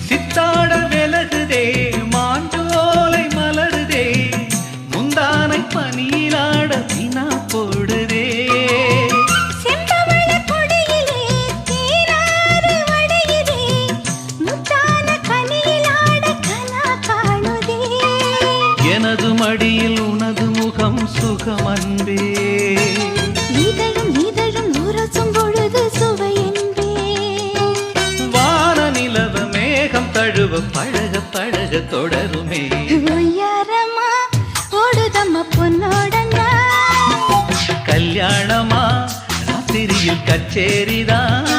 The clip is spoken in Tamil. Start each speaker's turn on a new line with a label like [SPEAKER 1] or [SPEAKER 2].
[SPEAKER 1] சித்தாட விலகுதே மாஞ்சோலை மலருதே முந்தானை பனியிலாட வினா போடுதே எனது மடியில் உனது முகம் சுகம் அன்பே
[SPEAKER 2] இதழும் இதழும் உரசும் பொழுது சுவை என்பே
[SPEAKER 1] வான நிலவ மேகம் தழுவ பழக பழக தொடருமே
[SPEAKER 2] ஒய்யாரமா ஓடுதம்மா பொன்னோடனா
[SPEAKER 1] கல்யாணமா ராத்திரியில் கச்சேரிதான்